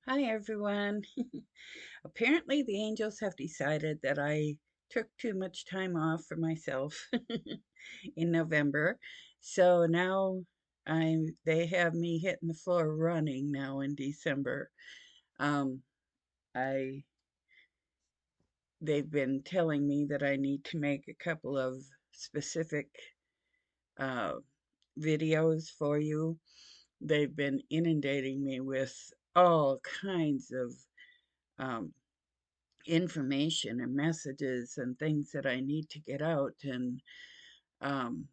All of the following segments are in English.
Hi, everyone. Apparently, the angels have decided that I took too much time off for myself in November. So now they have me hitting the floor running now in December. Um, I they've been telling me that I need to make a couple of specific uh, videos for you. They've been inundating me with all kinds of um, information and messages and things that I need to get out. And um,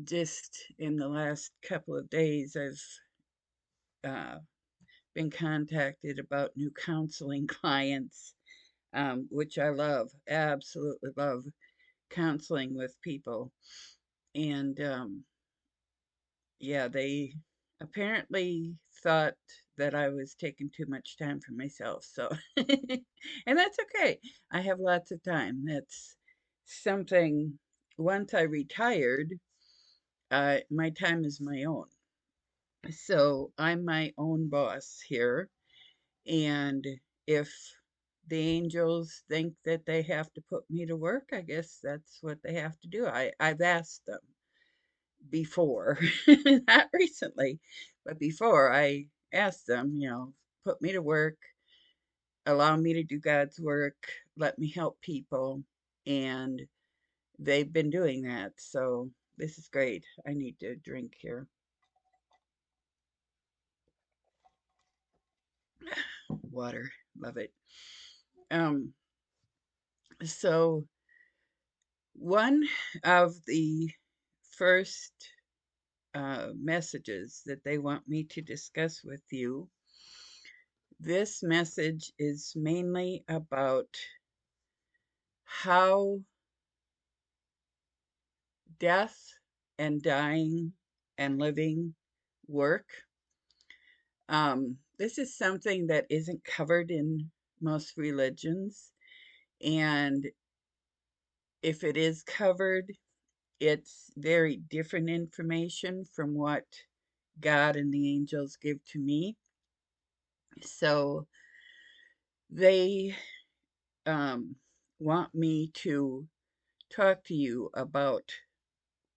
just in the last couple of days, I've uh, been contacted about new counseling clients, which I love, absolutely love counseling with people. And yeah, they apparently thought that I was taking too much time for myself. So, and that's okay. I have lots of time. That's something, once I retired, my time is my own. So I'm my own boss here. And if the angels think that they have to put me to work, I guess that's what they have to do. I've asked them before, not recently, but before I asked them, put me to work, allow me to do God's work, let me help people. And they've been doing that. So this is great. I need to drink here. Water. Love it. Um, so one of the first messages that they want me to discuss with you, this message is mainly about how death and dying and living work. This is something that isn't covered in most religions. And if it is covered, it's very different information from what God and the angels give to me. So they um, want me to talk to you about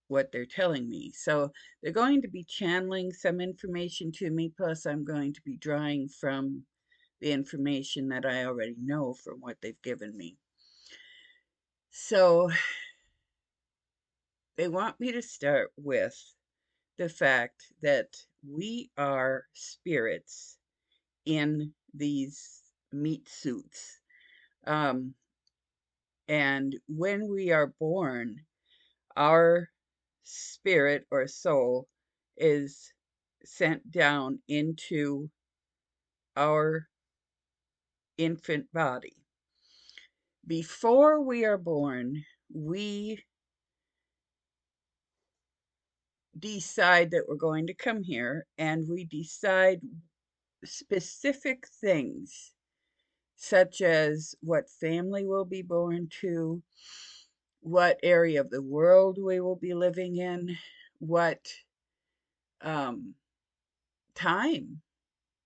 what they're telling me. So they're going to be channeling some information to me, plus I'm going to be drawing from the information that I already know from what they've given me. So they want me to start with the fact that we are spirits in these meat suits. Um, and when we are born, our spirit or soul is sent down into our infant body. Before we are born, we decide that we're going to come here and we decide specific things, such as what family we'll be born to, what area of the world we will be living in, what um, time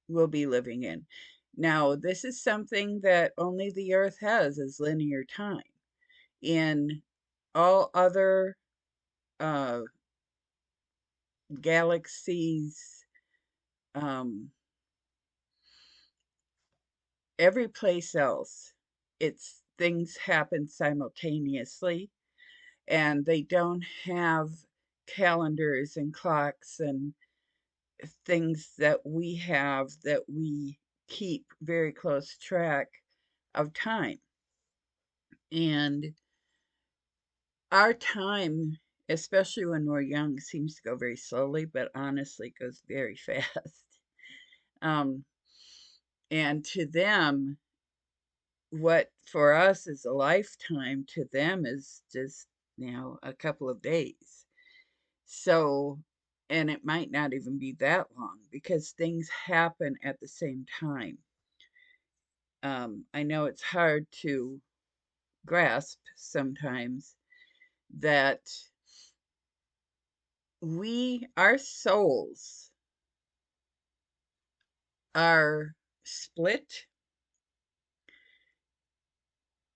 we'll be living in. Now, this is something that only the Earth has as linear time. In all other uh, galaxies, um, every place else, it's things happen simultaneously, and they don't have calendars and clocks and things that we have that we keep very close track of time. And our time, especially when we're young, seems to go very slowly, but honestly goes very fast. Um, and to them, what for us is a lifetime, to them is just, a couple of days. So, and it might not even be that long because things happen at the same time. I know it's hard to grasp sometimes that our souls are split,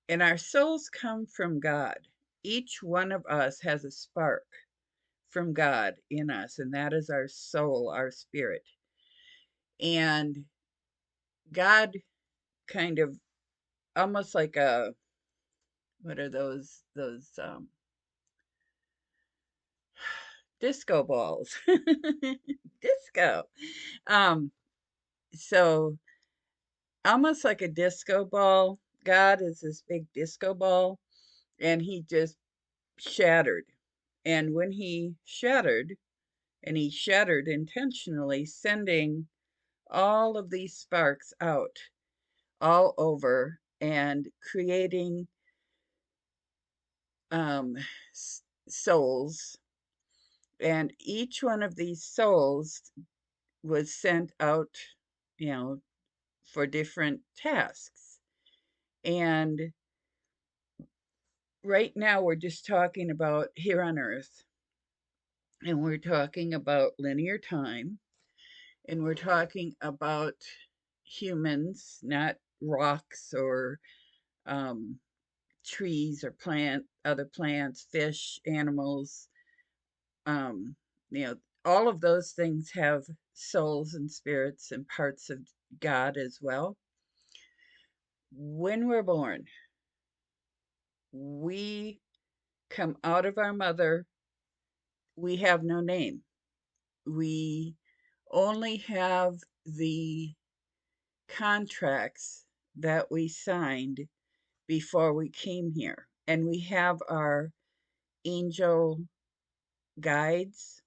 and our souls come from God. Each one of us has a spark from God in us, and that is our soul, our spirit. And God kind of almost like a, what are those disco balls. Disco. Um so almost like a disco ball. God is this big disco ball, and he just shattered. And when he shattered intentionally, sending all of these sparks out all over and creating um, souls. And each one of these souls was sent out, you know, for different tasks. And right now, we're just talking about here on Earth, and we're talking about linear time, and we're talking about humans, not rocks or um, trees or other plants, fish, animals. Um, you know, all of those things have souls and spirits and parts of God as well. When we're born, we come out of our mother, we have no name. We only have the contracts that we signed before we came here. And we have our angel guides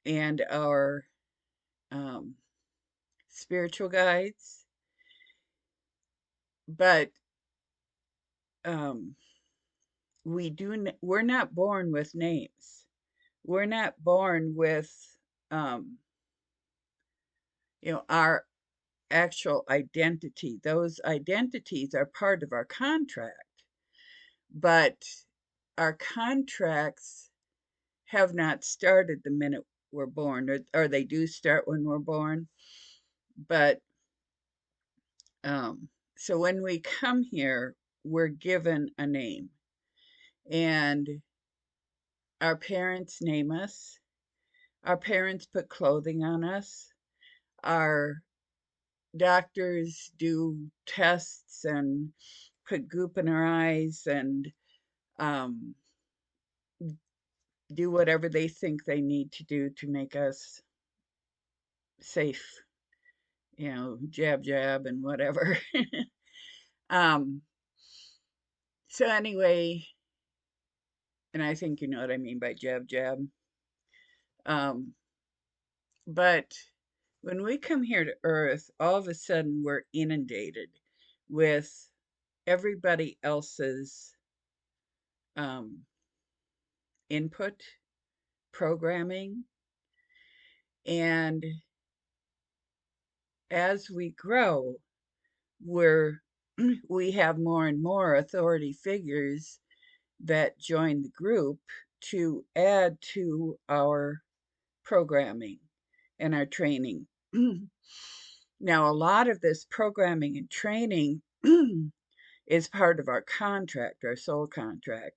and our um, spiritual guides, but um, we're not born with names. We're not born with um, our actual identity. Those identities are part of our contract, but our contracts have not started the minute we're born, or they do start when we're born. But so when we come here, we're given a name, and our parents name us. Our parents put clothing on us. Our doctors do tests and put goop in our eyes and um, do whatever they think they need to do to make us safe, jab, jab, and whatever. um, so, anyway, and I think you know what I mean by jab, jab. Um, but when we come here to Earth, all of a sudden we're inundated with everybody else's um, input, programming, and as we grow, we're we have more and more authority figures that join the group to add to our programming and our training. Now, a lot of this programming and training is part of our contract, our soul contract.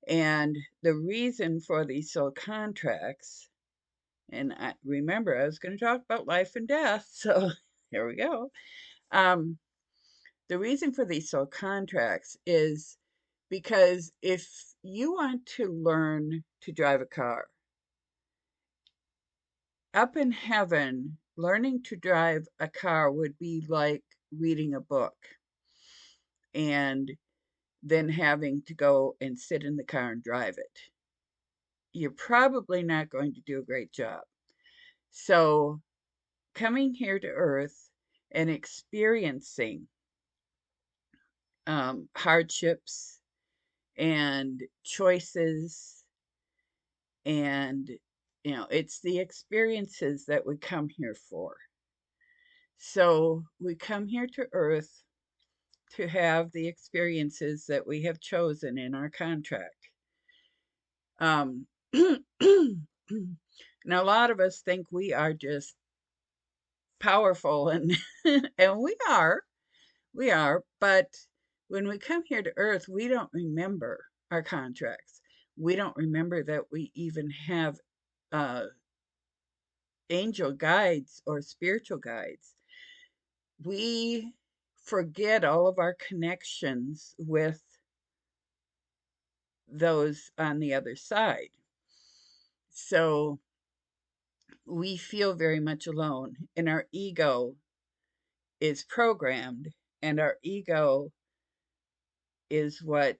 And the reason for these soul contracts, and remember, I was going to talk about life and death, so here we go. Um, the reason for these soul contracts is because if you want to learn to drive a car, up in heaven, learning to drive a car would be like reading a book and then having to go and sit in the car and drive it. You're probably not going to do a great job. So, coming here to Earth and experiencing hardships and choices, and it's the experiences that we come here for. So, we come here to Earth to have the experiences that we have chosen in our contract. Um, now, a lot of us think we are just powerful, and and we are, but when we come here to earth, we don't remember our contracts. We don't remember that we even have uh, angel guides or spiritual guides. We forget all of our connections with those on the other side. So we feel very much alone, and our ego is programmed, and our ego is what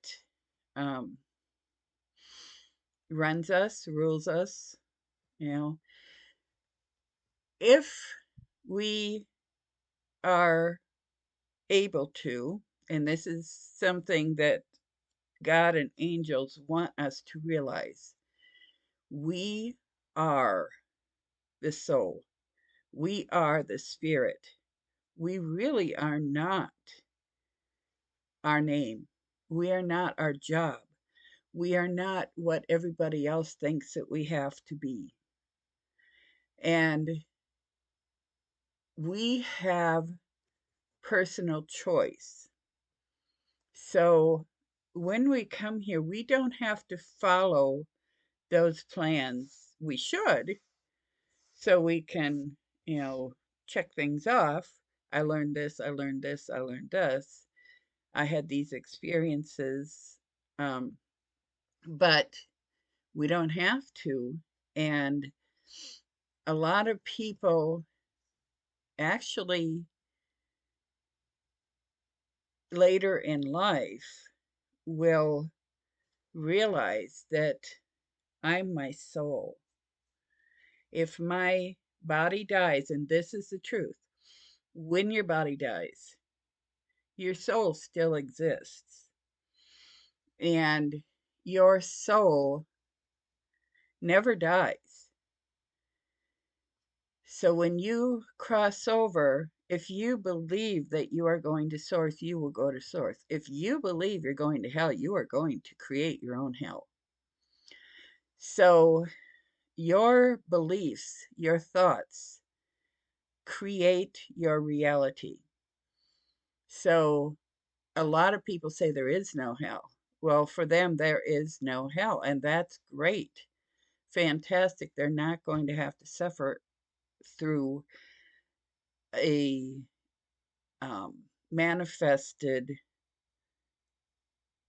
um, runs us, rules us. You know, if we are able to, and this is something that God and angels want us to realize, we are the soul, we are the spirit. We really are not our name, we are not our job, we are not what everybody else thinks that we have to be. And we have personal choice. So when we come here, we don't have to follow those plans. We should, so we can, you know, check things off. I learned this, I learned this, I learned this. I had these experiences, um, but we don't have to. And a lot of people actually later in life will realize that I'm my soul. If my body dies, and this is the truth, when your body dies, your soul still exists. And your soul never dies. So when you cross over, if you believe that you are going to source, you will go to source. If you believe you're going to hell, you are going to create your own hell. So your beliefs, your thoughts create your reality. So a lot of people say there is no hell. Well, for them, there is no hell, and that's great. Fantastic. They're not going to have to suffer through a manifested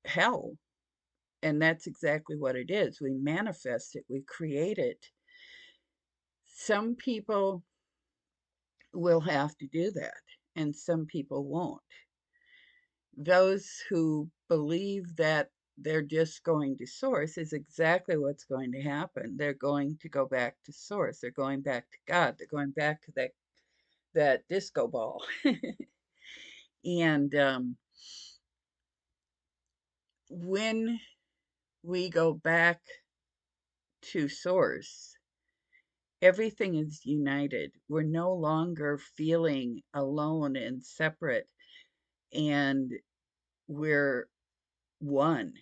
hell. And that's exactly what it is. We manifest it, we create it. Some people will have to do that, and some people won't. Those who believe that they're just going to source is exactly what's going to happen. They're going to go back to source. They're going back to God. They're going back to that disco ball. And when we go back to source, everything is united. We're no longer feeling alone and separate, and we're one.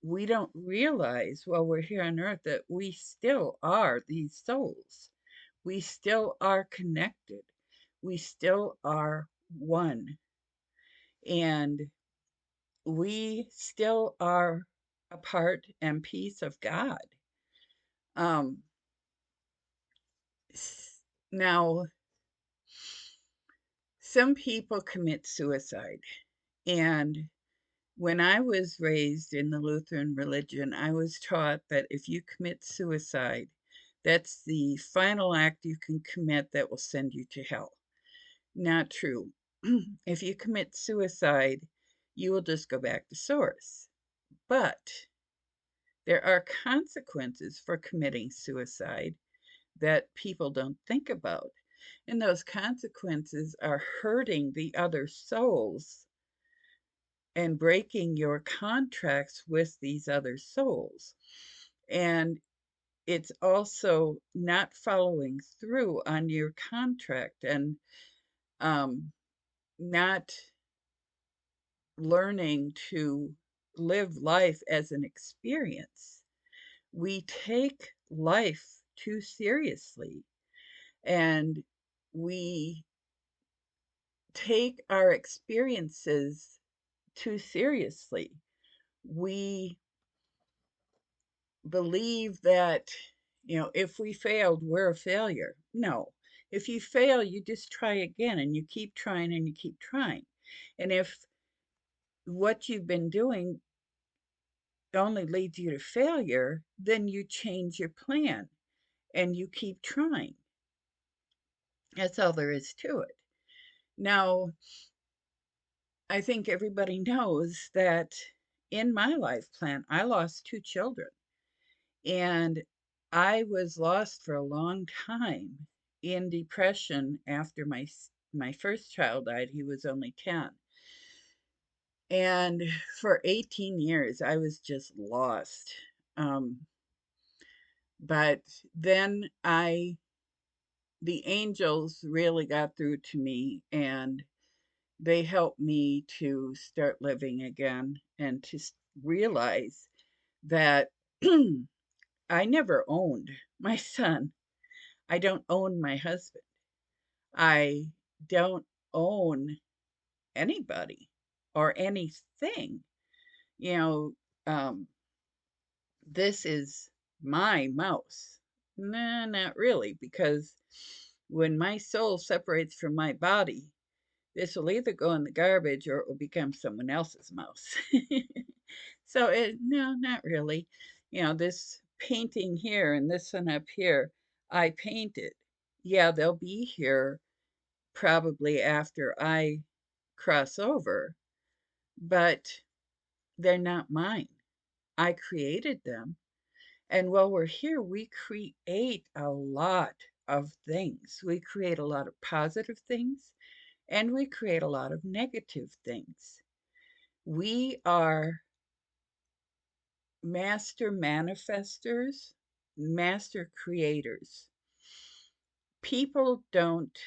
We don't realize while we're here on earth that we still are these souls. We still are connected. We still are one. And we still are a part and piece of God. Um, Now, some people commit suicide. And when I was raised in the Lutheran religion, I was taught that if you commit suicide, that's the final act you can commit that will send you to hell. Not true. If you commit suicide, you will just go back to source. But there are consequences for committing suicide that people don't think about. And those consequences are hurting the other souls and breaking your contracts with these other souls. And it's also not following through on your contract and um, not learning to live life as an experience. We take life too seriously. And we take our experiences too seriously. We believe that, if we failed, we're a failure. No. If you fail, you just try again and you keep trying and you keep trying. And if what you've been doing only leads you to failure, then you change your plan and you keep trying. That's all there is to it. Now, I think everybody knows that in my life plan, I lost two children. And I was lost for a long time in depression after my first child died. He was only 10. And for 18 years, I was just lost. Um, but then the angels really got through to me and they helped me to start living again and to realize that I never owned my son. I don't own my husband. I don't own anybody or anything. You know, um, this is my mouse. Nah, not really, because when my soul separates from my body, this will either go in the garbage or it will become someone else's mouse. So no, not really. This painting here and this one up here, I painted. Yeah, they'll be here probably after I cross over, but they're not mine. I created them. And while we're here, we create a lot of things. We create a lot of positive things and we create a lot of negative things. We are master manifestors, master creators. People don't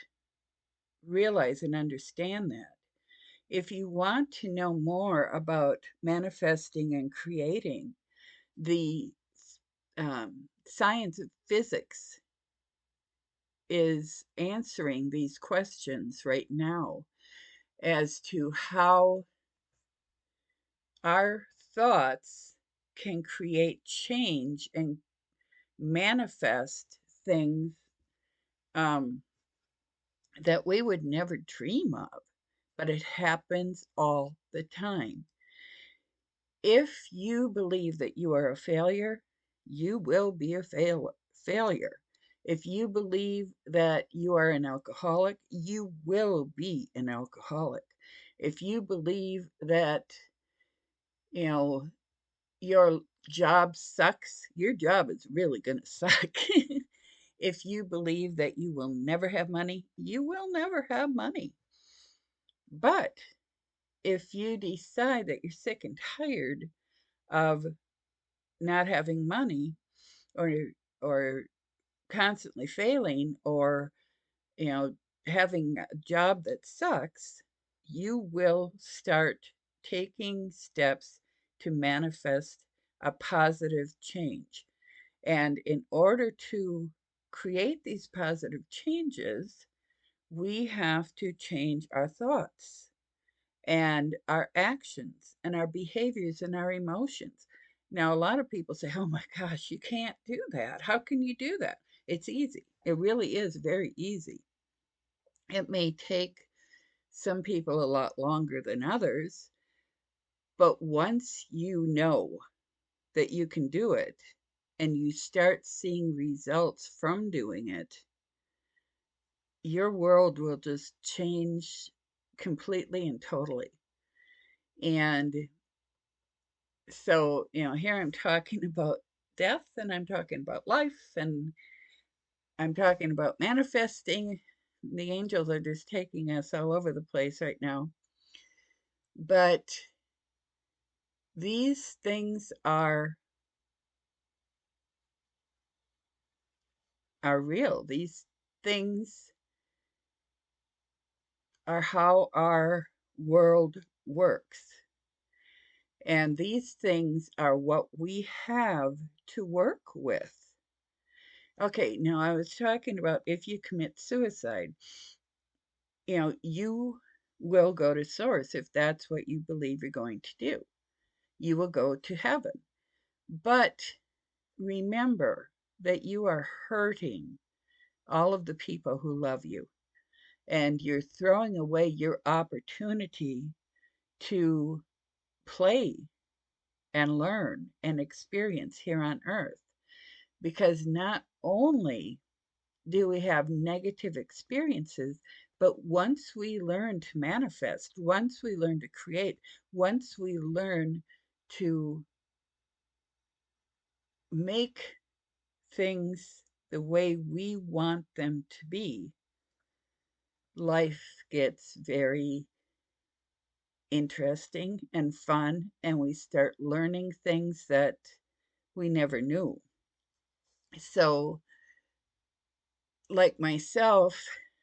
realize and understand that. If you want to know more about manifesting and creating, the science of physics is answering these questions right now as to how our thoughts can create change and manifest things um, that we would never dream of, but it happens all the time. If you believe that you are a failure, you will be a failure. If you believe that you are an alcoholic, you will be an alcoholic. If you believe that, you know, your job sucks, your job is really going to suck. If you believe that you will never have money, you will never have money. But if you decide that you're sick and tired of not having money or or constantly failing or you know having a job that sucks, you will start taking steps to manifest a positive change. And in order to create these positive changes, we have to change our thoughts and our actions and our behaviors and our emotions. Now, a lot of people say, oh my gosh, you can't do that. How can you do that? It's easy. It really is very easy. It may take some people a lot longer than others, but once you know that you can do it and you start seeing results from doing it, your world will just change completely and totally. And so, here I'm talking about death and I'm talking about life and I'm talking about manifesting. The angels are just taking us all over the place right now. But these things are real. These things are how our world works. And these things are what we have to work with. Okay, now I was talking about if you commit suicide, you will go to source if that's what you believe you're going to do. You will go to heaven. But remember that you are hurting all of the people who love you, and you're throwing away your opportunity to play and learn and experience here on earth. Because not only do we have negative experiences, but once we learn to manifest, once we learn to create, once we learn to make things the way we want them to be, life gets very interesting and fun, and we start learning things that we never knew. So, like myself,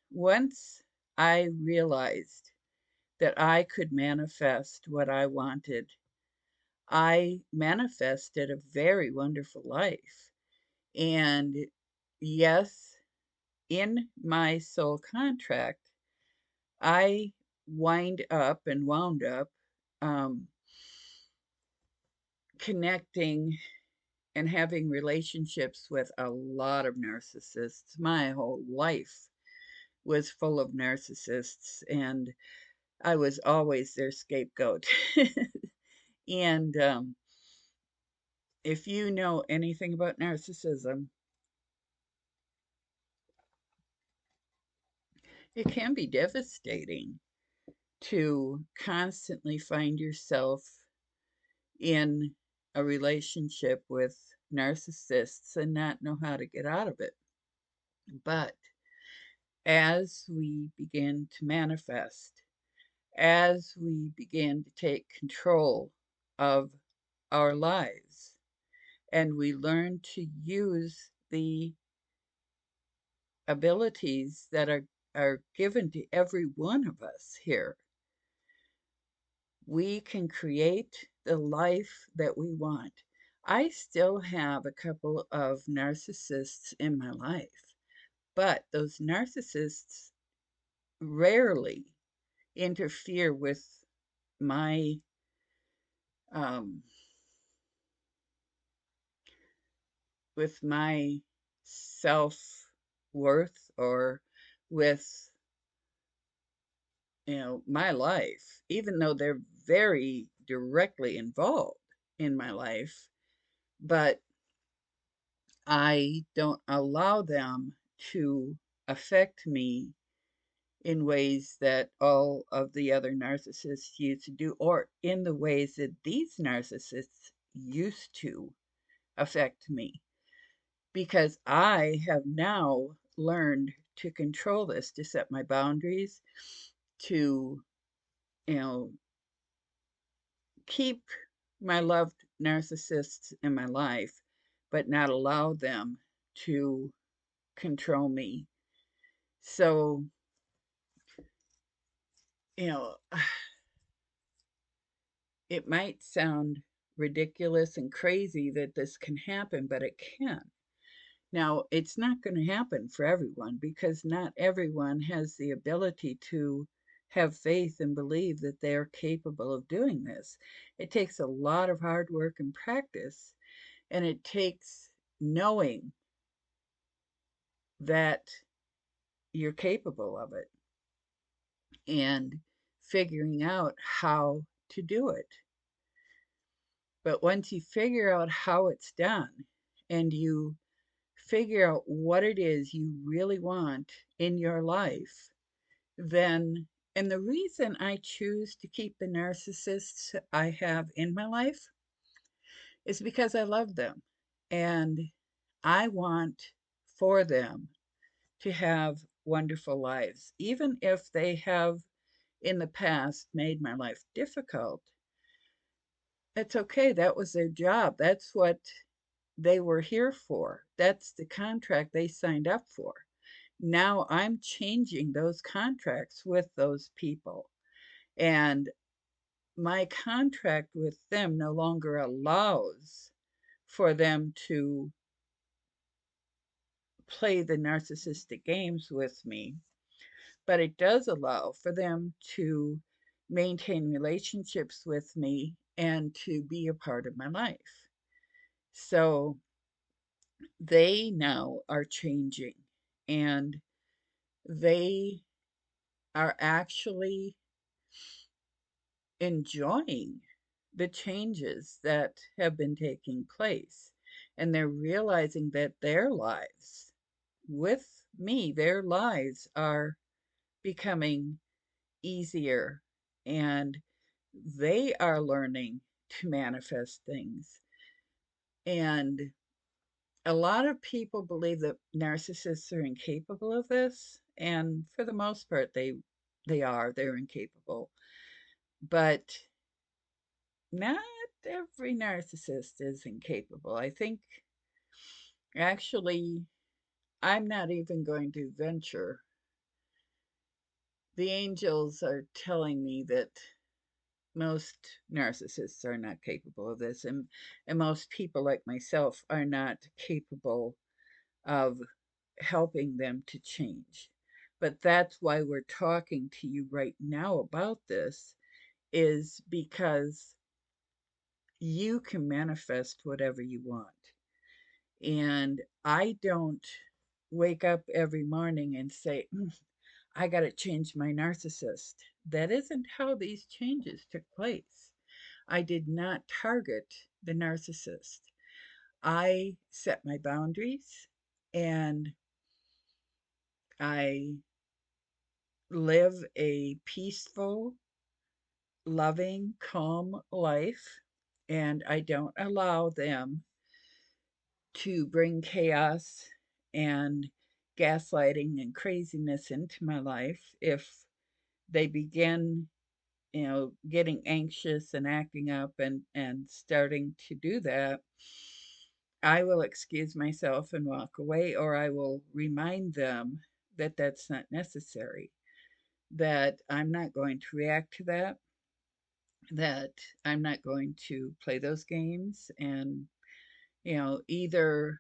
once I realized that I could manifest what I wanted, I manifested a very wonderful life. And yes, in my soul contract, I wound up um, connecting and having relationships with a lot of narcissists. My whole life was full of narcissists, and I was always their scapegoat. And if you know anything about narcissism, it can be devastating to constantly find yourself in a relationship with narcissists and not know how to get out of it. But as we begin to manifest, as we begin to take control of our lives, and we learn to use the abilities that are given to every one of us here, we can create the life that we want. I still have a couple of narcissists in my life, but those narcissists rarely interfere my um, with my self worth or with my life, even though they're very directly involved in my life. But I don't allow them to affect me in ways that all of the other narcissists used to do, or in the ways that these narcissists used to affect me. Because I have now learned to control this, to set my boundaries, to, you know, keep my loved narcissists in my life, but not allow them to control me. So, you know, it might sound ridiculous and crazy that this can happen, but it can. Now, it's not going to happen for everyone because not everyone has the ability to have faith and believe that they are capable of doing this. It takes a lot of hard work and practice, and it takes knowing that you're capable of it and figuring out how to do it. But once you figure out how it's done and you figure out what it is you really want in your life, then, and the reason I choose to keep the narcissists I have in my life is because I love them and I want for them to have wonderful lives. Even if they have in the past made my life difficult, it's okay. That was their job. That's what they were here for. That's the contract they signed up for. Now I'm changing those contracts with those people. And my contract with them no longer allows for them to play the narcissistic games with me, but it does allow for them to maintain relationships with me and to be a part of my life. So they now are changing, and they are actually enjoying the changes that have been taking place. And they're realizing that their lives, with me, their lives are becoming easier, and they are learning to manifest things. And a lot of people believe that narcissists are incapable of this, and for the most part they're incapable. But not every narcissist is incapable. I think actually I'm not even going to venture. The angels are telling me that most narcissists are not capable of this, and most people like myself are not capable of helping them to change. But that's why we're talking to you right now about this, is because you can manifest whatever you want. And I don't wake up every morning and say, I got to change my narcissist. That isn't how these changes took place. I did not target the narcissist. I set my boundaries, and I live a peaceful, loving, calm life, and I don't allow them to bring chaos and gaslighting and craziness into my life. If they begin, getting anxious and acting up and starting to do that, I will excuse myself and walk away, or I will remind them that that's not necessary, that I'm not going to react to that, that I'm not going to play those games. And, either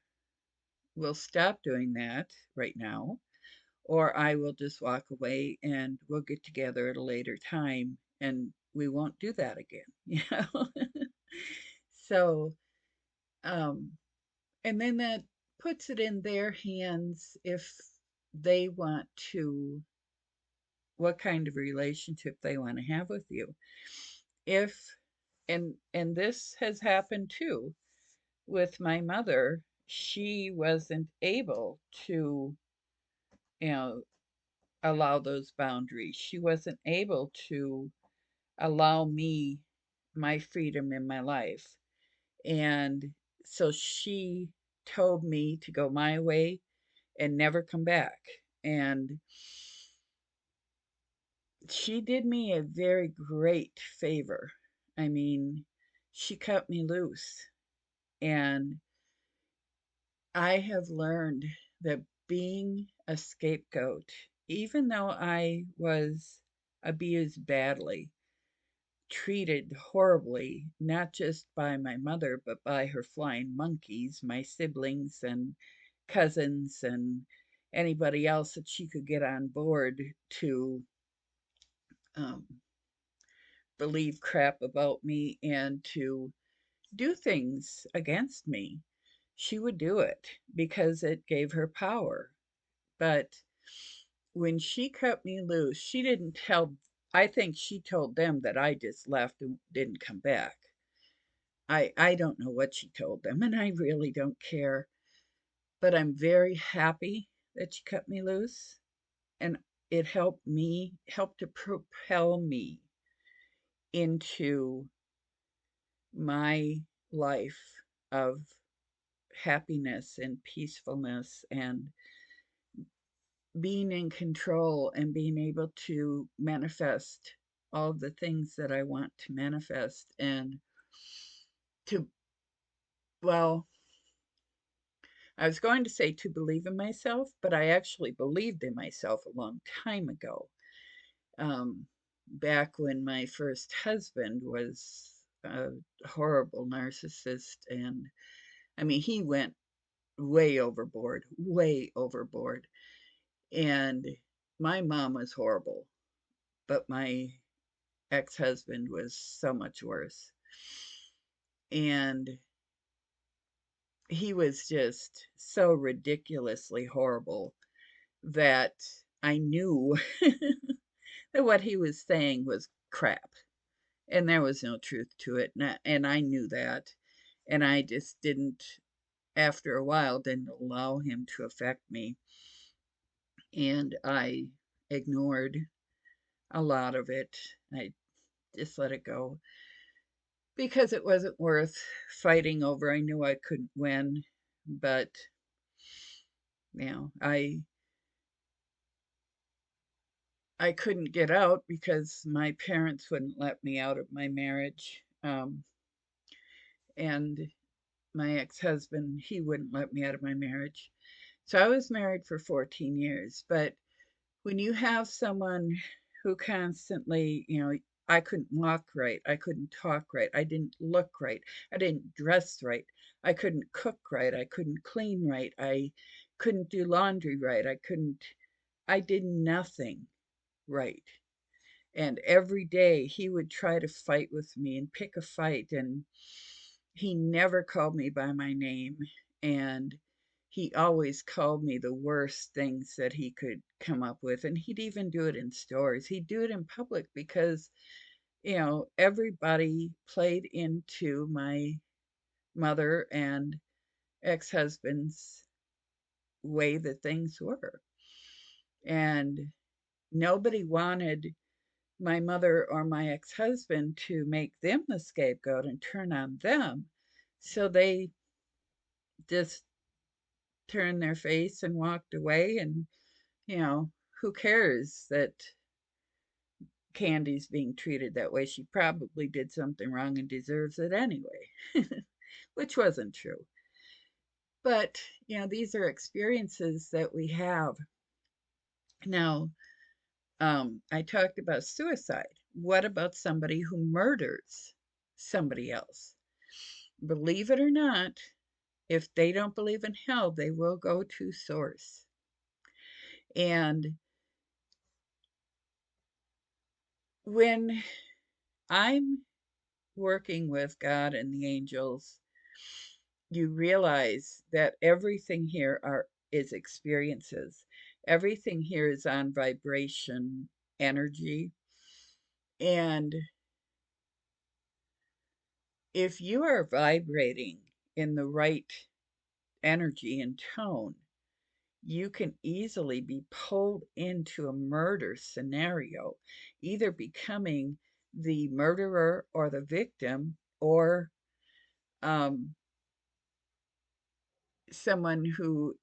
we'll stop doing that right now, or I will just walk away and we'll get together at a later time and we won't do that again. So, um, and then that puts it in their hands if they want to, what kind of relationship they want to have with you. If, and this has happened too with my mother, she wasn't able to, you know, allow those boundaries. She wasn't able to allow me my freedom in my life. And so she told me to go my way and never come back. And she did me a very great favor. I mean, she cut me loose. And I have learned that being a scapegoat, even though I was abused badly, treated horribly, not just by my mother, but by her flying monkeys, my siblings and cousins, and anybody else that she could get on board to um, believe crap about me and to do things against me. She would do it because it gave her power. But when she cut me loose, she didn't tell, I think she told them that I just left and didn't come back. I don't know what she told them, and I really don't care. But I'm very happy that she cut me loose, and it helped to propel me into my life of happiness and peacefulness and being in control and being able to manifest all the things that I want to manifest, and to, well, I was going to say to believe in myself, but I actually believed in myself a long time ago. Um, Back when my first husband was a horrible narcissist. And I mean, he went way overboard, way overboard. And my mom was horrible, but my ex-husband was so much worse. And he was just so ridiculously horrible that I knew that what he was saying was crap and there was no truth to it. And I knew that. And I just didn't, after a while, didn't allow him to affect me. And I ignored a lot of it. I just let it go because it wasn't worth fighting over. I knew I couldn't win, but I couldn't get out because my parents wouldn't let me out of my marriage. And my ex-husband, he wouldn't let me out of my marriage. So I was married for 14 years. But when you have someone who constantly, I couldn't walk right, I couldn't talk right, I didn't look right, I didn't dress right, I couldn't cook right, I couldn't clean right, I couldn't do laundry right, I did nothing right. And every day he would try to fight with me and pick a fight, and he never called me by my name. And he always called me the worst things that he could come up with. And he'd even do it in stores. He'd do it in public because, everybody played into my mother and ex-husband's way that things were. And nobody wanted my mother or my ex-husband to make them the scapegoat and turn on them. So they just turned their face and walked away. And, who cares that Candy's being treated that way? She probably did something wrong and deserves it anyway, which wasn't true. But, these are experiences that we have. Now, I talked about suicide. What about somebody who murders somebody else? Believe it or not, if they don't believe in hell, they will go to source. And when I'm working with God and the angels, you realize that everything here is experiences. Everything here is on vibration energy. And if you are vibrating in the right energy and tone, you can easily be pulled into a murder scenario, either becoming the murderer or the victim, or um, someone who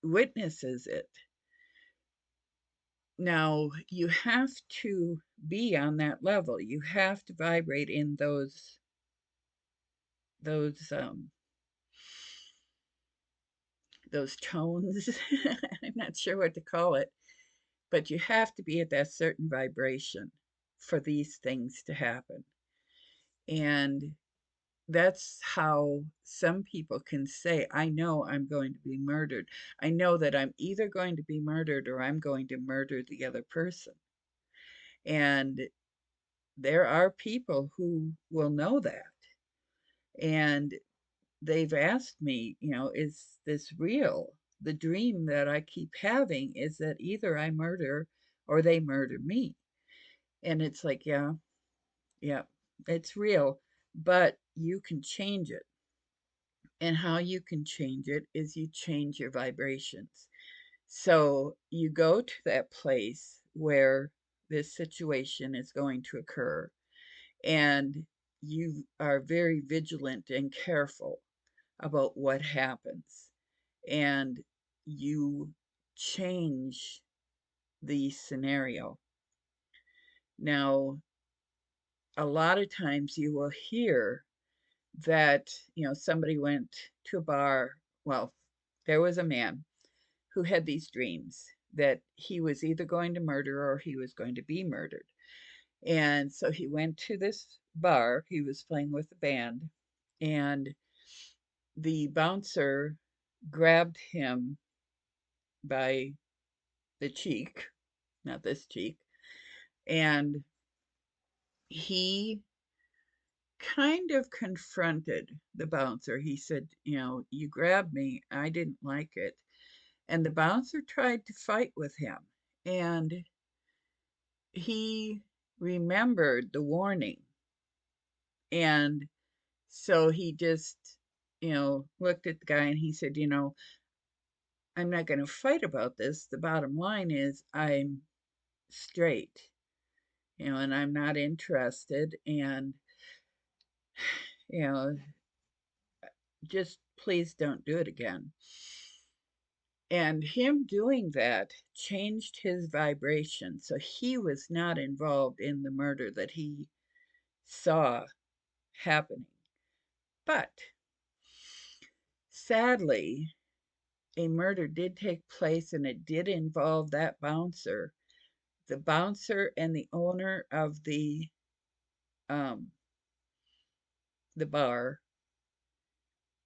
witnesses it. Now, you have to be on that level. You have to vibrate in those um, those tones. I'm not sure what to call it, but you have to be at that certain vibration for these things to happen. And that's how some people can say, I know I'm going to be murdered. I know that I'm either going to be murdered or I'm going to murder the other person. And there are people who will know that. And they've asked me, is this real? The dream that I keep having is that either I murder or they murder me. And it's like, yeah, yeah, it's real, but you can change it. And how you can change it is you change your vibrations. So you go to that place where this situation is going to occur, and you are very vigilant and careful about what happens. And you change the scenario. Now, a lot of times you will hear that, somebody went to a bar. Well, there was a man who had these dreams that he was either going to murder or he was going to be murdered. And so he went to this bar. He was playing with the band, and the bouncer grabbed him by the cheek, not this cheek, and he kind of confronted the bouncer. He said, you grabbed me. I didn't like it. And the bouncer tried to fight with him. And he remembered the warning. And so he just, looked at the guy and he said, I'm not going to fight about this. The bottom line is I'm straight, and I'm not interested. And, you know, just please don't do it again. And him doing that changed his vibration. So he was not involved in the murder that he saw happening. But sadly, a murder did take place and it did involve that bouncer. The bouncer and the owner of um, the bar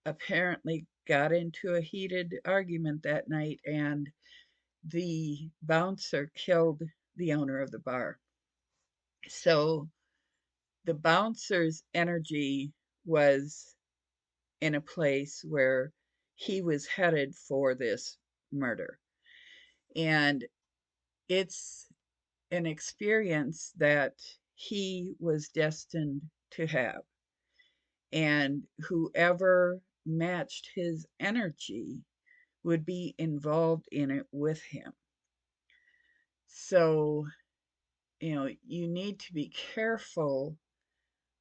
apparently got into a heated argument that night, and the bouncer killed the owner of the bar. So the bouncer's energy was in a place where he was headed for this murder. And it's an experience that he was destined to have. And whoever matched his energy would be involved in it with him. So, you need to be careful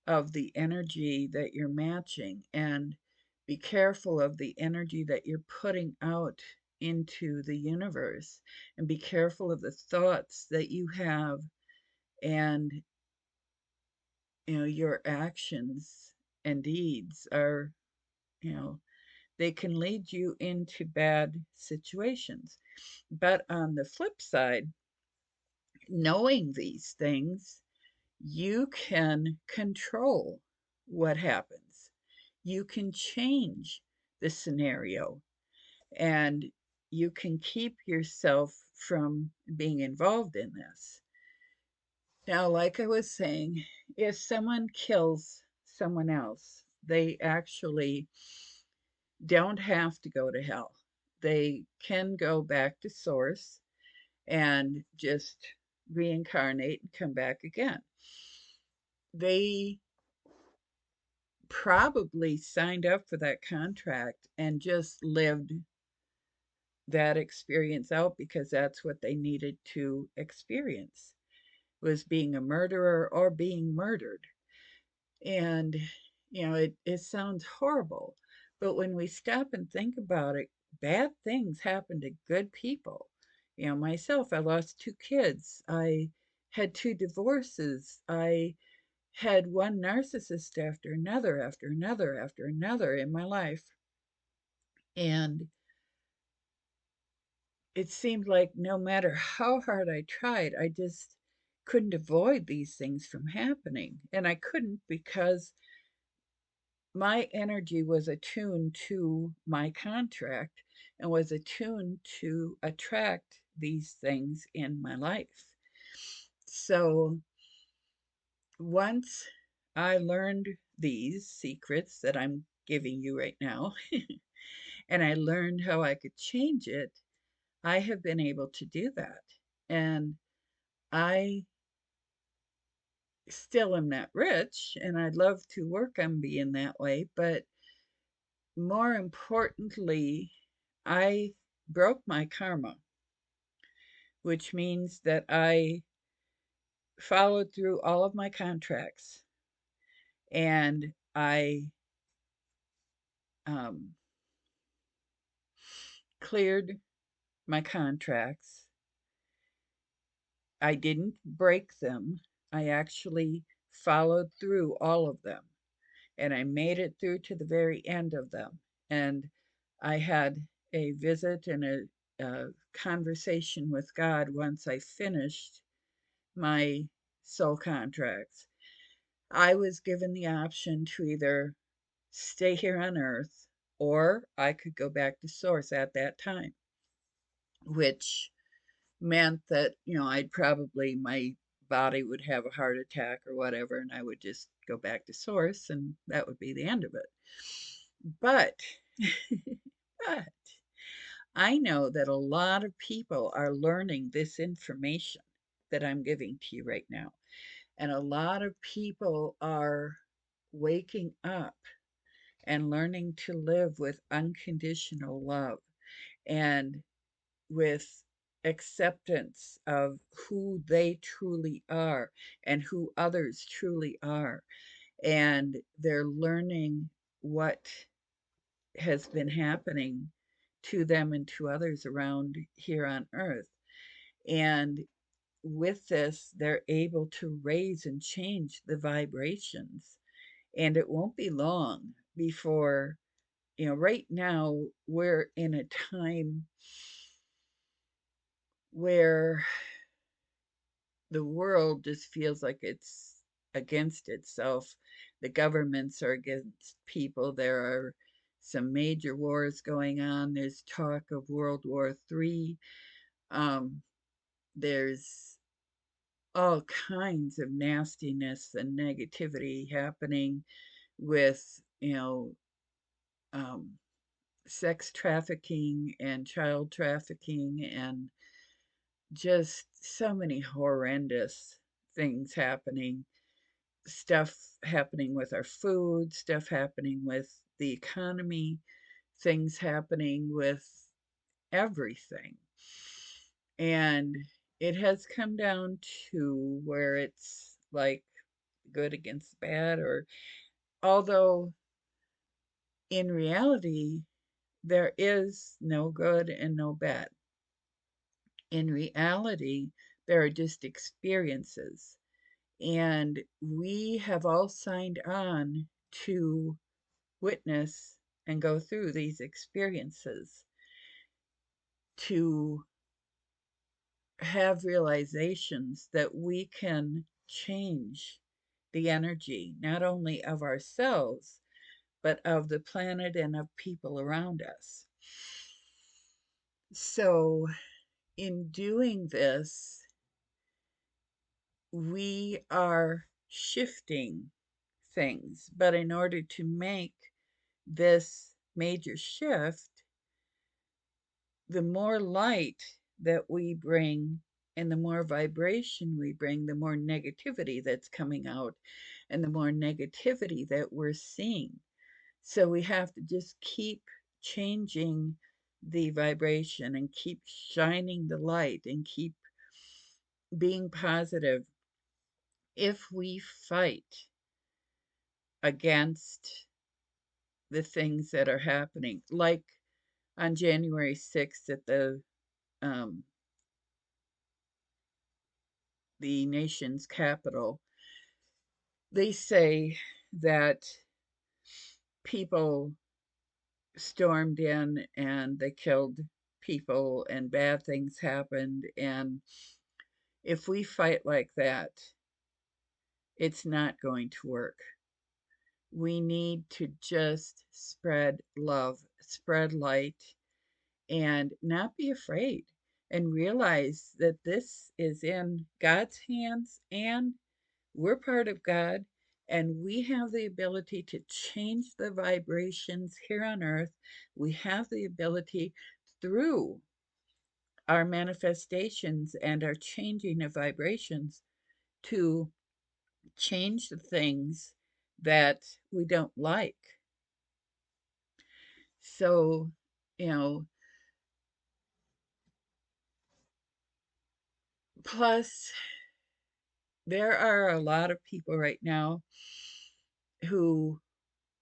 of the energy that you're matching and be careful of the energy that you're putting out into the universe and be careful of the thoughts that you have and your actions and deeds are you know they can lead you into bad situations. But on the flip side, knowing these things, you can control what happens. You can change the scenario and you can keep yourself from being involved in this. Now, like I was saying, if someone kills someone else, they actually don't have to go to hell. They can go back to source and just reincarnate and come back again. They probably signed up for that contract and just lived that experience out because that's what they needed to experience, was being a murderer or being murdered. And it sounds horrible, but when we stop and think about it, bad things happen to good people. Myself, I lost two kids, I had two divorces, I had one narcissist after another after another after another in my life. And it seemed like no matter how hard I tried, I just couldn't avoid these things from happening. And I couldn't because my energy was attuned to my contract and was attuned to attract these things in my life. So once I learned these secrets that I'm giving you right now, and I learned how I could change it, I have been able to do that. And I still am not rich, and I'd love to work on being that way, but more importantly, I broke my karma, which means that I followed through all of my contracts and I um, cleared my contracts. I didn't break them. I actually followed through all of them and I made it through to the very end of them. And I had a visit and a conversation with God once I finished my soul contracts. I was given the option to either stay here on earth or I could go back to source at that time, which meant that, I'd probably, my body would have a heart attack or whatever, and I would just go back to source, and that would be the end of it. But, but I know that a lot of people are learning this information that I'm giving to you right now. And a lot of people are waking up and learning to live with unconditional love and with acceptance of who they truly are and who others truly are. And they're learning what has been happening to them and to others around here on earth. And with this, they're able to raise and change the vibrations. And it won't be long before, right now we're in a time where the world just feels like it's against itself. The governments are against people. There are some major wars going on. There's talk of World War III. Um, there's all kinds of nastiness and negativity happening with, um, sex trafficking and child trafficking and just so many horrendous things happening. Stuff happening with our food, stuff happening with the economy, things happening with everything. And it has come down to where it's like good against bad, or although in reality, there is no good and no bad. In reality, there are just experiences. And we have all signed on to witness and go through these experiences, to have realizations that we can change the energy, not only of ourselves, but of the planet and of people around us. So, in doing this, we are shifting things. But in order to make this major shift, the more light that we bring and the more vibration we bring, the more negativity that's coming out and the more negativity that we're seeing. So we have to just keep changing the vibration and keep shining the light and keep being positive. If we fight against the things that are happening, like on January 6th at um, the nation's capital, they say that people stormed in and they killed people and bad things happened. And if we fight like that, it's not going to work. We need to just spread love, spread light, and not be afraid and realize that this is in God's hands and we're part of God, and we have the ability to change the vibrations here on earth. We have the ability through our manifestations and our changing of vibrations to change the things that we don't like. So, you know, plus there are a lot of people right now who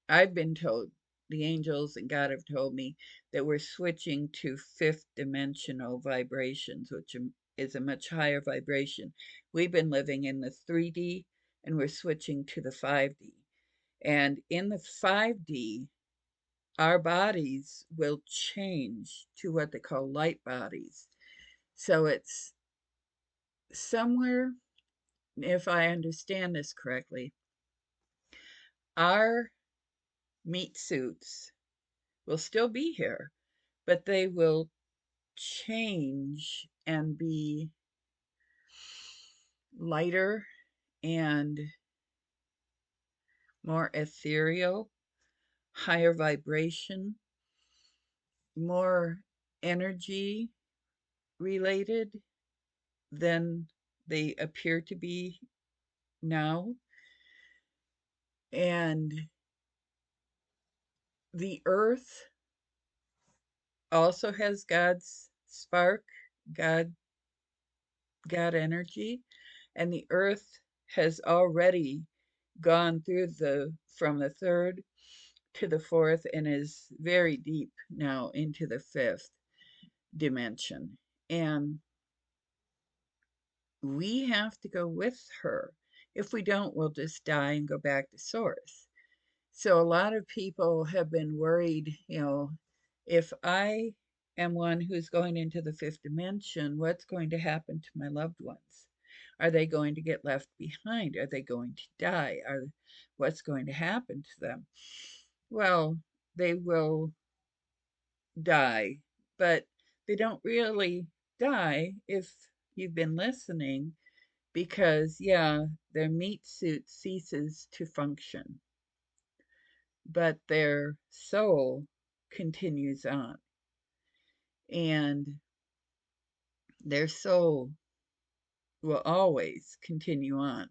I've been told, the angels and God have told me that we're switching to fifth dimensional vibrations, which is a much higher vibration. We've been living in the 3D and we're switching to the 5D. And in the 5D, our bodies will change to what they call light bodies. So it's somewhere, if I understand this correctly, our meat suits will still be here, but they will change and be lighter and more ethereal, higher vibration, more energy related than they appear to be now. And the earth also has God's spark, God God energy, and the earth has already gone through the from the third to the fourth and is very deep now into the fifth dimension. And we have to go with her. If we don't, we'll just die and go back to source. So a lot of people have been worried, if I am one who's going into the fifth dimension, what's going to happen to my loved ones? Are they going to get left behind? Are they going to die? What's going to happen to them? Well, they will die, but they don't really die if you've been listening because, yeah, their meat suit ceases to function, but their soul continues on. And their soul will always continue on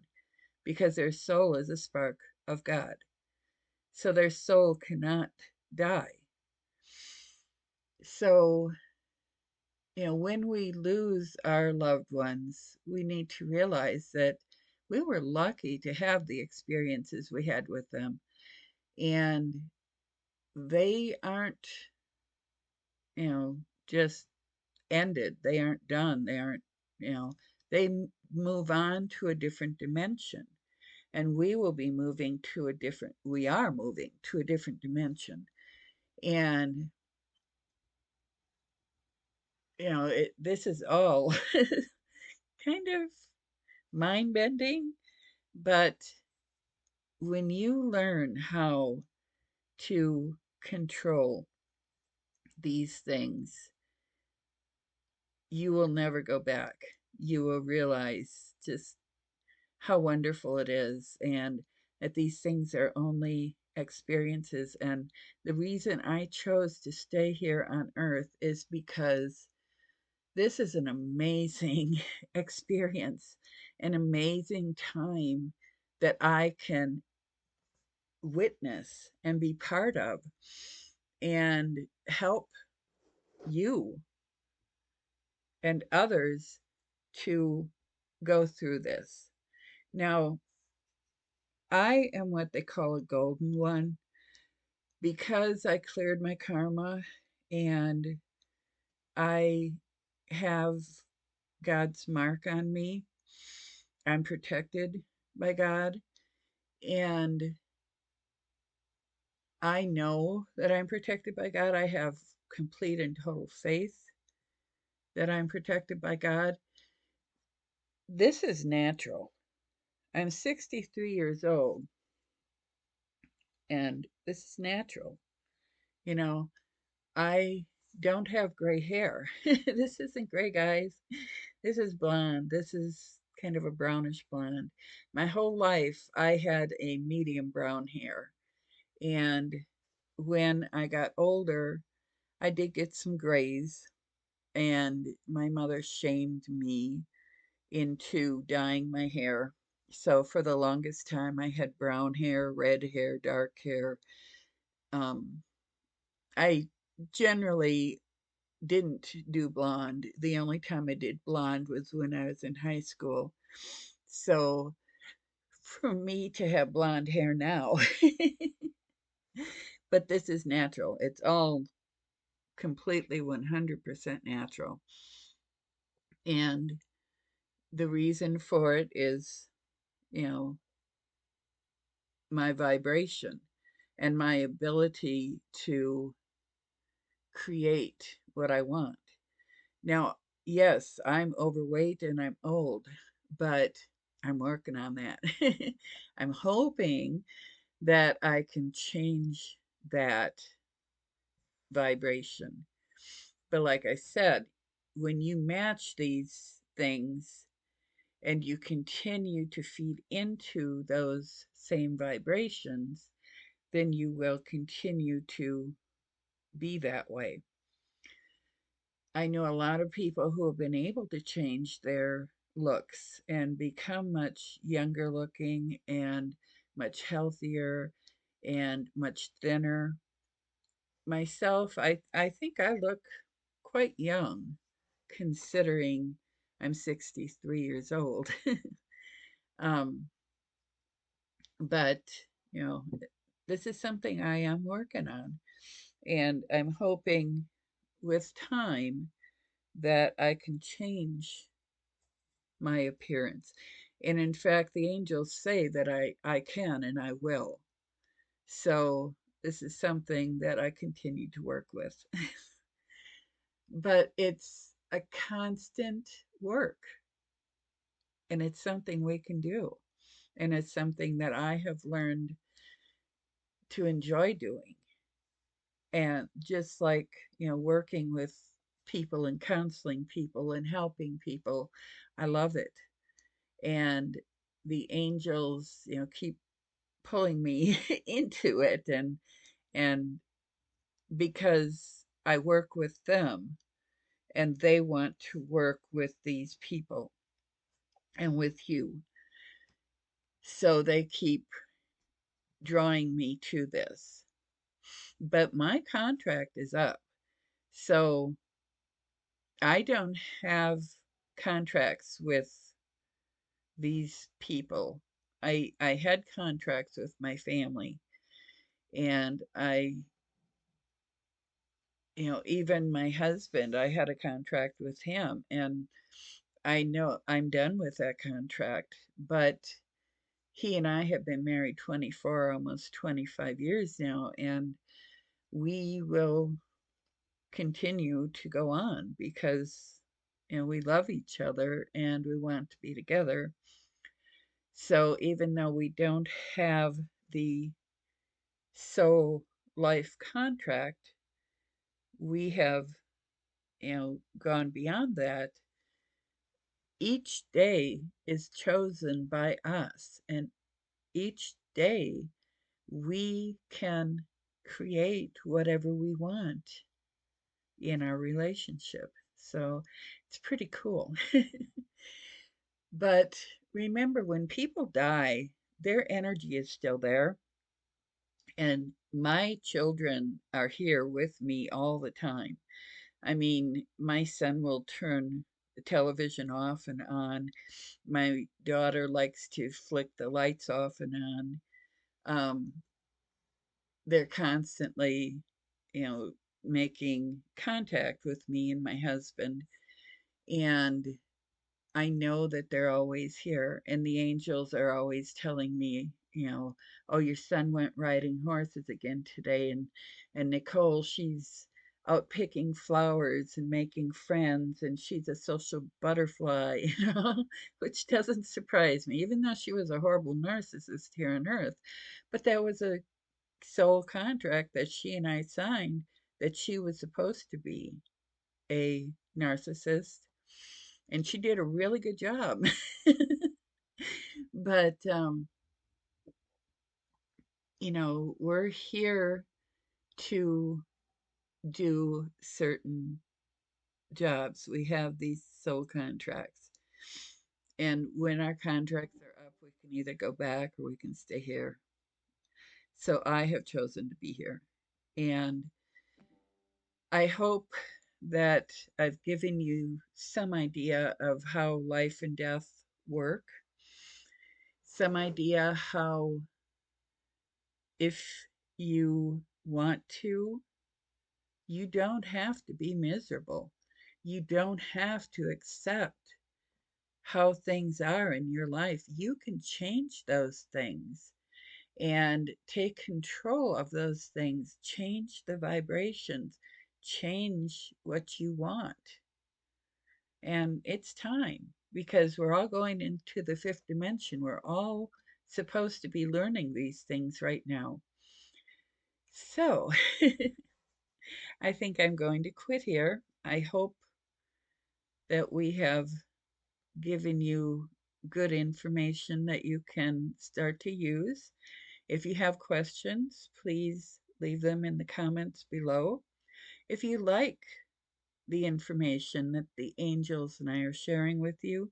because their soul is a spark of God. So their soul cannot die. So, when we lose our loved ones, we need to realize that we were lucky to have the experiences we had with them. And they aren't, you know, just ended. They aren't done. They aren't, you know, they move on to a different dimension. And we are moving to a different dimension. And, this is all kind of mind bending, but when you learn how to control these things, you will never go back. You will realize just how wonderful it is and that these things are only experiences. And the reason I chose to stay here on earth is because this is an amazing experience, an amazing time that I can witness and be part of and help you and others to go through this. Now, I am what they call a golden one because I cleared my karma and I have God's mark on me. I'm protected by God, and I know that I'm protected by God. I have complete and total faith that I'm protected by God. This is natural. I'm 63 years old, and this is natural. You know, I don't have gray hair. This isn't gray, guys. This is blonde. This is kind of a brownish blonde. My whole life, I had a medium brown hair. And when I got older, I did get some grays, and my mother shamed me into dyeing my hair. So for the longest time, I had brown hair, red hair, dark hair. Um, I generally didn't do blonde. The only time I did blonde was when I was in high school. So for me to have blonde hair now, but this is natural. It's all completely 100% natural. And the reason for it is, you know, my vibration and my ability to create what I want. Now, yes, I'm overweight and I'm old, but I'm working on that. I'm hoping that I can change that vibration. But like I said, when you match these things and you continue to feed into those same vibrations, then you will continue to be that way. I know a lot of people who have been able to change their looks and become much younger looking and much healthier and much thinner. Myself, I think I look quite young considering I'm 63 years old. um, but, you know, this is something I am working on. And I'm hoping with time that I can change my appearance. And in fact, the angels say that I can and I will. So this is something that I continue to work with. But it's a constant work, and it's something we can do. And it's something that I have learned to enjoy doing. And just like, working with people and counseling people and helping people, I love it. And the angels, keep pulling me into it, and because I work with them and they want to work with these people and with you. So they keep drawing me to this. But my contract is up. So I don't have contracts with these people. I had contracts with my family, and even my husband, I had a contract with him, and I know I'm done with that contract, but he and I have been married 24, almost 25 years now, and we will continue to go on because we love each other and we want to be together. So even though we don't have the soul life contract, we have gone beyond that. Each day is chosen by us, and each day we can create whatever we want in our relationship. So it's pretty cool. But remember, when people die, their energy is still there. And my children are here with me all the time. I mean, my son will turn the television off and on. My daughter likes to flick the lights off and on. Um, they're constantly, you know, making contact with me and my husband. And I know that they're always here. And the angels are always telling me, oh, your son went riding horses again today. And Nicole, she's out picking flowers and making friends, and she's a social butterfly, which doesn't surprise me, even though she was a horrible narcissist here on earth. But that was a soul contract that she and I signed, that she was supposed to be a narcissist, and she did a really good job. But we're here to do certain jobs. We have these soul contracts, and when our contracts are up, we can either go back or we can stay here. So I have chosen to be here, and I hope that I've given you some idea of how life and death work, some idea how, if you want to, you don't have to be miserable. You don't have to accept how things are in your life. You can change those things and take control of those things, change the vibrations, change what you want. And it's time, because we're all going into the fifth dimension. We're all supposed to be learning these things right now. So I think I'm going to quit here. I hope that we have given you good information that you can start to use. If you have questions, please leave them in the comments below. If you like the information that the angels and I are sharing with you,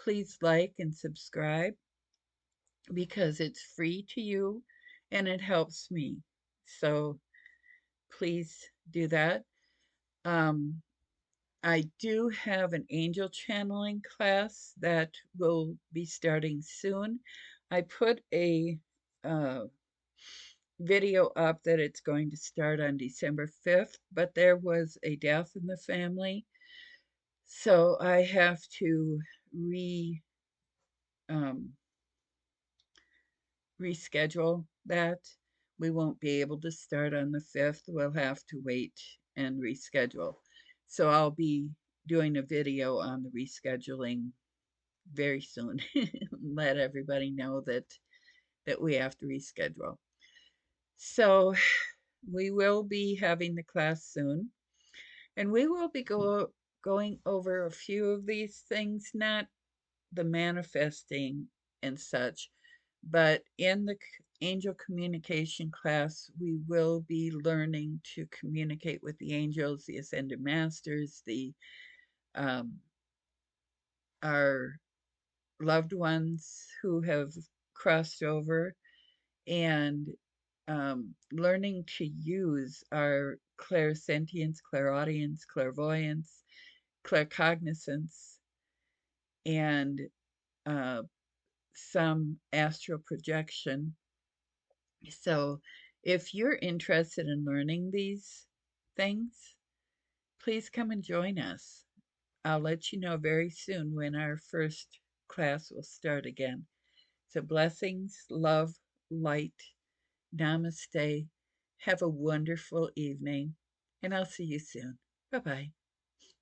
please like and subscribe because it's free to you and it helps me. So please do that. Um, I do have an angel channeling class that will be starting soon. I put a uh, video up that it's going to start on December 5th, but there was a death in the family. So I have to um, reschedule that. We won't be able to start on the 5th. We'll have to wait and reschedule. So I'll be doing a video on the rescheduling very soon. Let everybody know that we have to reschedule. So we will be having the class soon, and we will be going over a few of these things, not the manifesting and such, but in the angel communication class, we will be learning to communicate with the angels, the ascended masters, the um, our loved ones who have crossed over, and learning to use our clairsentience, clairaudience, clairvoyance, claircognizance, and uh, some astral projection. So, if you're interested in learning these things, please come and join us. I'll let you know very soon when our first class will start again. So, blessings, love, light, namaste. Have a wonderful evening, and I'll see you soon. Bye bye.